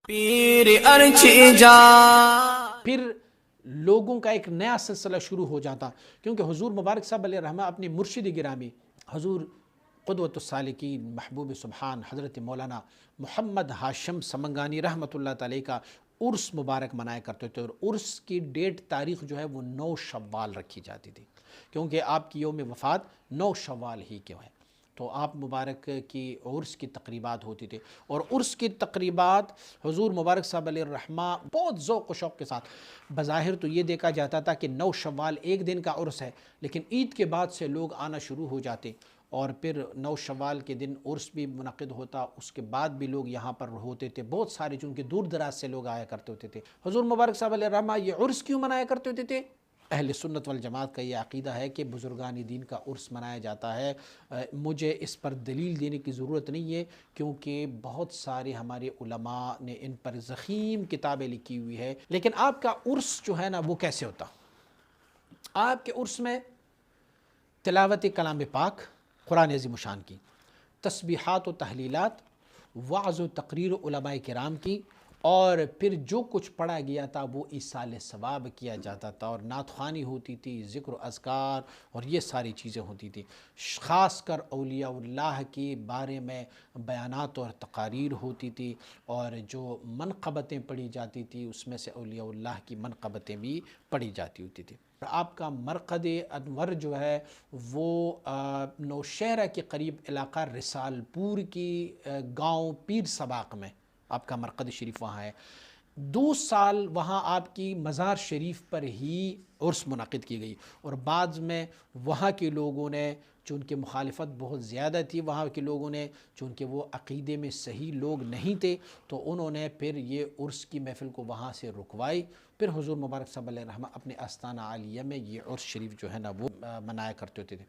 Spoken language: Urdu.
پیر ارچھی جا پھر لوگوں کا ایک نیا سلسلہ شروع ہو جاتا، کیونکہ حضور مبارک صاحب علیہ الرحمہ اپنی مرشد گرامی حضور قدوۃ السالکین محبوب سبحان حضرت مولانا محمد ہاشم سمنگانی رحمۃ اللہ تعالی کا عرس مبارک منایا کرتے تھے، اور عرس کی ڈیٹ تاریخ جو ہے وہ 9 شوال رکھی جاتی تھی، کیونکہ آپ کی یوم وفات 9 شوال ہی کے ہیں، تو آپ مبارک کی عرس کی تقریبات ہوتی تھی، اور عرس کی تقریبات حضور مبارک صاحب علیہ الرحمہ بہت ذوق و شوق کے ساتھ، بظاہر تو یہ دیکھا جاتا تھا کہ 9 شوال ایک دن کا عرس ہے، لیکن عید کے بعد سے لوگ آنا شروع ہو جاتے، اور پھر 9 شوال کے دن عرس بھی منعقد ہوتا، اس کے بعد بھی لوگ یہاں پر ہوتے تھے، بہت سارے چونکہ دور دراز سے لوگ آیا کرتے ہوتے تھے۔ حضور مبارک صاحب علیہ الرحمہ یہ عرس کیوں منایا کرتے ہوتے تھے؟ اہل سنت والجماعت کا یہ عقیدہ ہے کہ بزرگان دین کا عرس منایا جاتا ہے۔ مجھے اس پر دلیل دینے کی ضرورت نہیں ہے، کیونکہ بہت سارے ہمارے علماء نے ان پر ضخیم کتابیں لکھی ہوئی ہے۔ لیکن آپ کا عرس جو ہے نا وہ کیسے ہوتا؟ آپ کے عرس میں تلاوت کلام پاک، قرآن عظیم الشان کی، تسبیحات و تحلیلات، وعظ و تقریر علماء کرام کی، اور پھر جو کچھ پڑھا گیا تھا وہ ایصال ثواب کیا جاتا تھا، اور نعت خوانی ہوتی تھی، ذکر و اذکار، اور یہ ساری چیزیں ہوتی تھی۔ خاص کر اولیاء اللہ کے بارے میں بیانات اور تقاریر ہوتی تھی، اور جو منقبتیں پڑھی جاتی تھی اس میں سے اولیاء اللہ کی منقبتیں بھی پڑھی جاتی ہوتی تھی۔ آپ کا مرقد انور جو ہے وہ نوشہرہ کے قریب علاقہ رسال پور کی گاؤں پیر سباق میں آپ کا مرقد شریف وہاں ہے۔ 2 سال وہاں آپ کی مزار شریف پر ہی عرس منعقد کی گئی، اور بعد میں وہاں کے لوگوں نے، چونکہ مخالفت بہت زیادہ تھی وہاں کے لوگوں نے، چونکہ وہ عقیدے میں صحیح لوگ نہیں تھے، تو انہوں نے پھر یہ عرس کی محفل کو وہاں سے رکوائی۔ پھر حضور مبارک صاحب علیہ الرحمہ اپنے آستانہ عالیہ میں یہ عرس شریف جو ہے نا وہ منایا کرتے ہوتے تھے۔